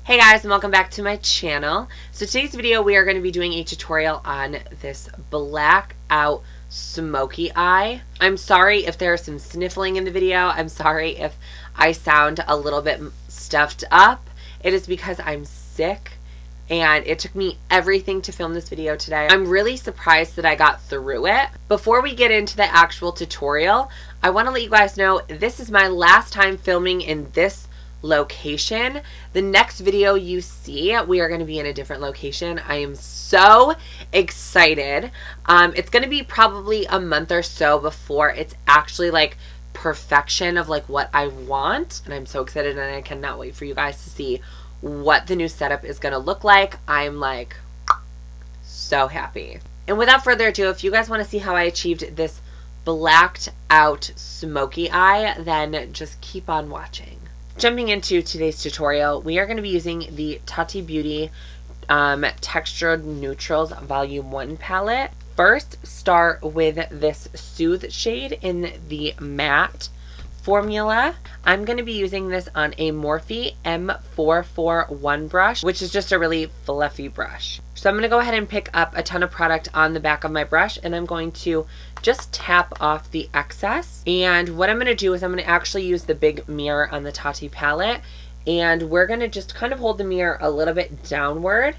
Hey guys, and welcome back to my channel. So today's video we are going to be doing a tutorial on this black out smoky eye. I'm sorry if there's some sniffling in the video. I'm sorry if I sound a little bit stuffed up. It is because I'm sick and it took me everything to film this video today. I'm really surprised that I got through it. Before we get into the actual tutorial, I want to let you guys know this is my last time filming in this location. The next video you see, we are going to be in a different location. I am so excited. It's going to be probably a month or so before it's actually like perfection of like what I want, and I'm so excited and I cannot wait for you guys to see what the new setup is going to look like. I'm like so happy. And without further ado, if you guys want to see how I achieved this blacked out smoky eye, then just keep on watching. Jumping into today's tutorial, we are going to be using the Tati Beauty Textured Neutrals Volume 1 palette. First, start with this Soothe shade in the matte formula. I'm going to be using this on a Morphe M441 brush, which is just a really fluffy brush. So I'm going to go ahead and pick up a ton of product on the back of my brush, and I'm going to just tap off the excess. And what I'm going to do is I'm going to actually use the big mirror on the Tati palette, and we're going to just kind of hold the mirror a little bit downward,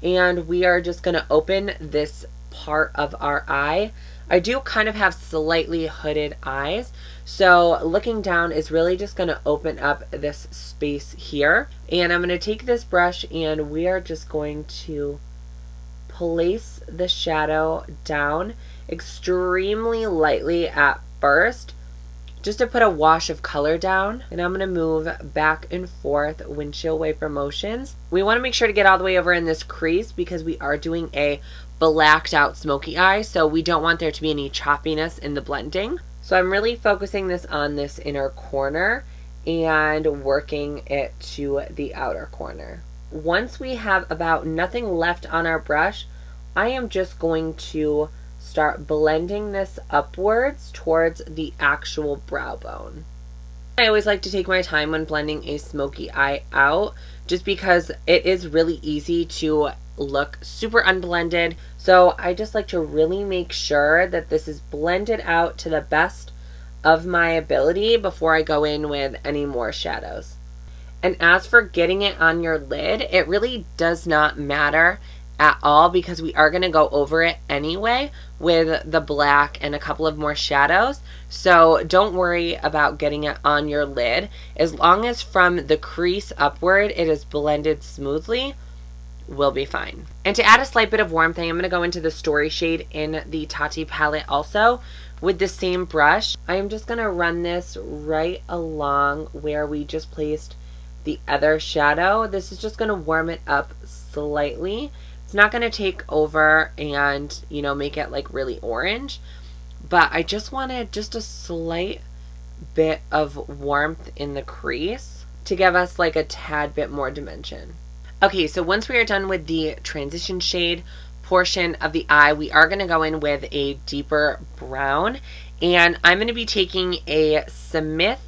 and we are just going to open this part of our eye. I do kind of have slightly hooded eyes, so looking down is really just going to open up this space here. And I'm going to take this brush and we are just going to place the shadow down extremely lightly at first, just to put a wash of color down. And I'm going to move back and forth windshield wiper motions. We want to make sure to get all the way over in this crease because we are doing a blacked out smoky eye, so we don't want there to be any choppiness in the blending. So I'm really focusing this on this inner corner and working it to the outer corner. Once we have about nothing left on our brush, I am just going to start blending this upwards towards the actual brow bone. I always like to take my time when blending a smoky eye out, just because it is really easy to look super unblended. So I just like to really make sure that this is blended out to the best of my ability before I go in with any more shadows. And as for getting it on your lid, it really does not matter at all because we are going to go over it anyway with the black and a couple of more shadows. So don't worry about getting it on your lid. As long as from the crease upward it is blended smoothly, we'll be fine. And to add a slight bit of warmth, I'm going to go into the Story shade in the Tati palette also with the same brush. I am just going to run this right along where we just placed the other shadow. This is just going to warm it up slightly. It's not going to take over and, you know, make it like really orange, but I just wanted just a slight bit of warmth in the crease to give us like a tad bit more dimension. Okay, so once we are done with the transition shade portion of the eye, we are going to go in with a deeper brown, and I'm going to be taking a Smith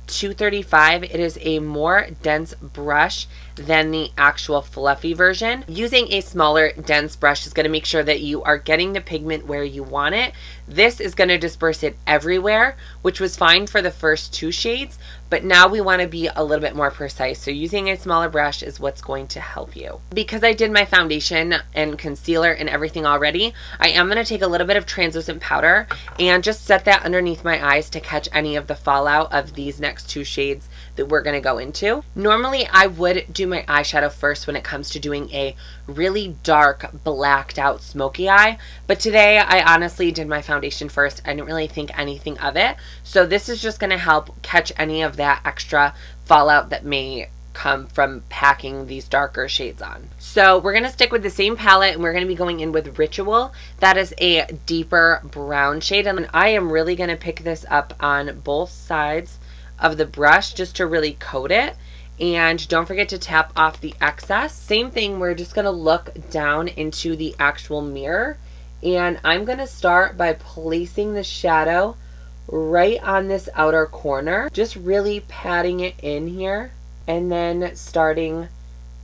235. It is a more dense brush than the actual fluffy version. Using a smaller dense brush is going to make sure that you are getting the pigment where you want it. This is going to disperse it everywhere, which was fine for the first two shades, but now we want to be a little bit more precise. So using a smaller brush is what's going to help you. Because I did my foundation and concealer and everything already, I am going to take a little bit of translucent powder and just set that underneath my eyes to catch any of the fallout of these next two shades that we're going to go into. Normally I would do my eyeshadow first when it comes to doing a really dark blacked out smoky eye, but today I honestly did my foundation first. I didn't really think anything of it, so this is just going to help catch any of that extra fallout that may come from packing these darker shades on. So we're going to stick with the same palette and we're going to be going in with Ritual. That is a deeper brown shade, and I am really going to pick this up on both sides of the brush just to really coat it. And don't forget to tap off the excess. Same thing, we're just going to look down into the actual mirror, and I'm going to start by placing the shadow right on this outer corner, just really patting it in here, and then starting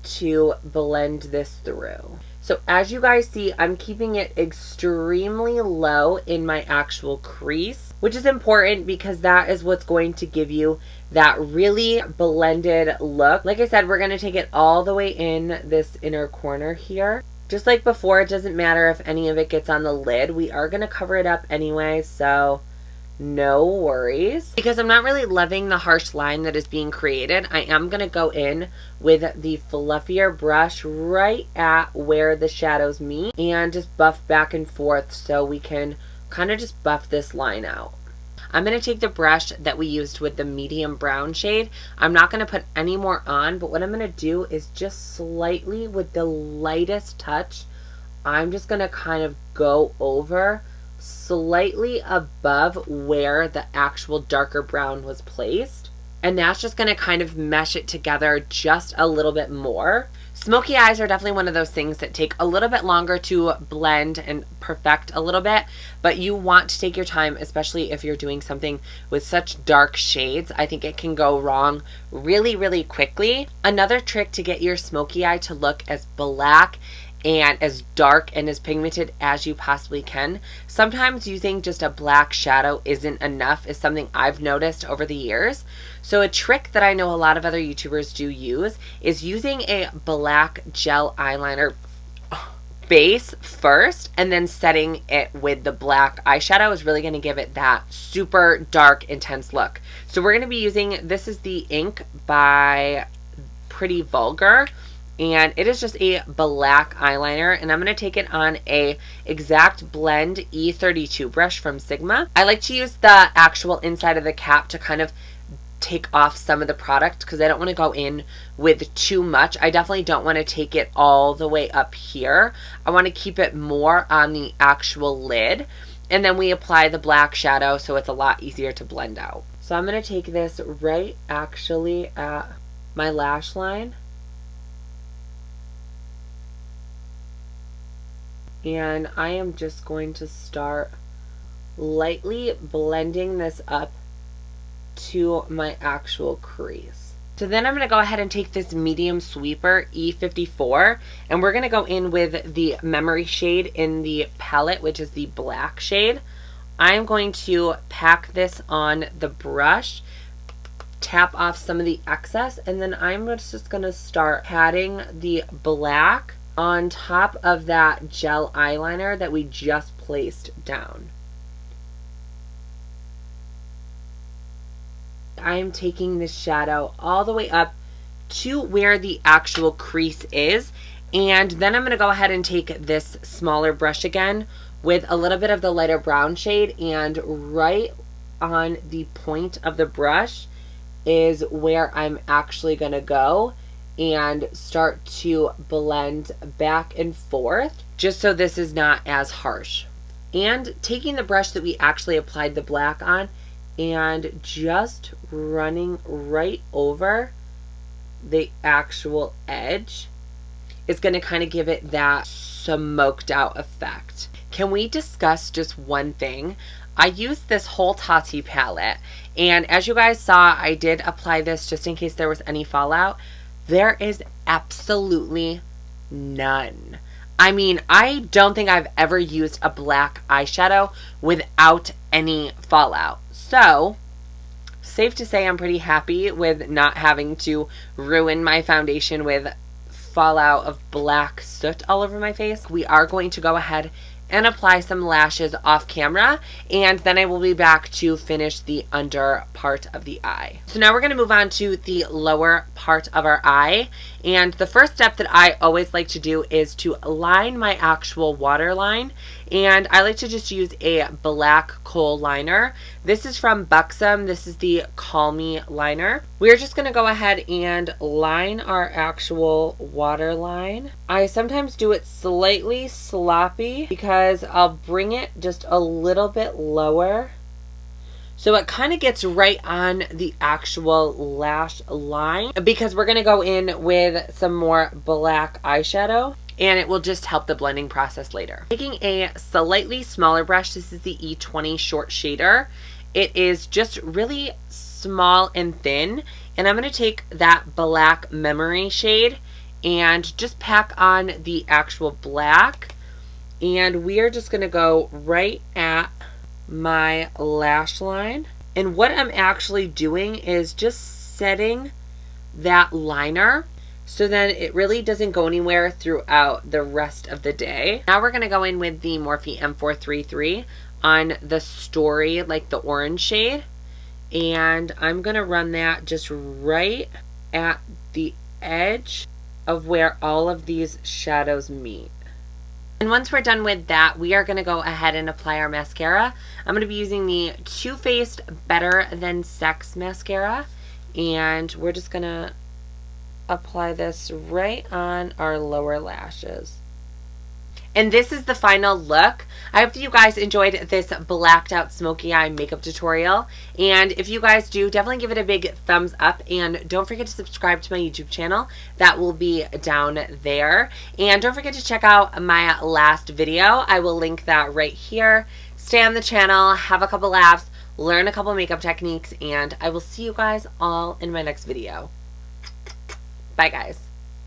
to blend this through. So as you guys see, I'm keeping it extremely low in my actual crease, which is important because that is what's going to give you that really blended look. Like I said, we're going to take it all the way in this inner corner here. Just like before, it doesn't matter if any of it gets on the lid. We are going to cover it up anyway, so no worries. Because I'm not really loving the harsh line that is being created, I am going to go in with the fluffier brush right at where the shadows meet and just buff back and forth so we can kind of just buff this line out. I'm going to take the brush that we used with the medium brown shade. I'm not going to put any more on, but what I'm going to do is just slightly with the lightest touch, I'm just going to kind of go over slightly above where the actual darker brown was placed. And that's just going to kind of mesh it together just a little bit more. Smoky eyes are definitely one of those things that take a little bit longer to blend and perfect a little bit, but you want to take your time, especially if you're doing something with such dark shades. I think it can go wrong really, really quickly. Another trick to get your smoky eye to look as black and as dark and as pigmented as you possibly can. Sometimes using just a black shadow isn't enough is something I've noticed over the years. So a trick that I know a lot of other YouTubers do use is using a black gel eyeliner base first and then setting it with the black eyeshadow is really going to give it that super dark, intense look. So we're going to be using, this is the ink by Pretty Vulgar, and it is just a black eyeliner, and I'm going to take it on a Exact Blend E32 brush from Sigma. I like to use the actual inside of the cap to kind of take off some of the product because I don't want to go in with too much. I definitely don't want to take it all the way up here. I want to keep it more on the actual lid, and then we apply the black shadow so it's a lot easier to blend out. So I'm going to take this right actually at my lash line, and I am just going to start lightly blending this up to my actual crease. So then I'm going to go ahead and take this medium sweeper E54, and we're going to go in with the memory shade in the palette, which is the black shade. I'm going to pack this on the brush, tap off some of the excess, and then I'm just going to start patting the black on top of that gel eyeliner that we just placed down. I'm taking this shadow all the way up to where the actual crease is, and then I'm going to go ahead and take this smaller brush again with a little bit of the lighter brown shade, and right on the point of the brush is where I'm actually going to go and start to blend back and forth, just so this is not as harsh. And taking the brush that we actually applied the black on and just running right over the actual edge is going to kind of give it that smoked out effect. Can we discuss just one thing? I used this whole Tati palette, and as you guys saw, I did apply this just in case there was any fallout. There is absolutely none. I mean, I don't think I've ever used a black eyeshadow without any fallout. So, safe to say I'm pretty happy with not having to ruin my foundation with fallout of black soot all over my face. We are going to go ahead and apply some lashes off camera, and then I will be back to finish the under part of the eye. So now we're going to move on to the lower part of our eye, and the first step that I always like to do is to line my actual waterline, and I like to just use a black kohl liner. This is from Buxom. This is the Call Me liner. We're just going to go ahead and line our actual waterline. I sometimes do it slightly sloppy because I'll bring it just a little bit lower so it kind of gets right on the actual lash line, because we're going to go in with some more black eyeshadow, and it will just help the blending process later. Taking a slightly smaller brush, this is the E20 short shader. It is just really small and thin, and I'm going to take that black memory shade and just pack on the actual black. And we are just going to go right at my lash line. And what I'm actually doing is just setting that liner so then it really doesn't go anywhere throughout the rest of the day. Now we're going to go in with the Morphe M433 on the Story, like the orange shade. And I'm going to run that just right at the edge of where all of these shadows meet. And once we're done with that, we are going to go ahead and apply our mascara. I'm going to be using the Too Faced Better Than Sex mascara. And we're just going to apply this right on our lower lashes. And this is the final look. I hope you guys enjoyed this blacked out smoky eye makeup tutorial. And if you guys do, definitely give it a big thumbs up. And don't forget to subscribe to my YouTube channel. That will be down there. And don't forget to check out my last video. I will link that right here. Stay on the channel, have a couple laughs, learn a couple makeup techniques, and I will see you guys all in my next video. Bye, guys.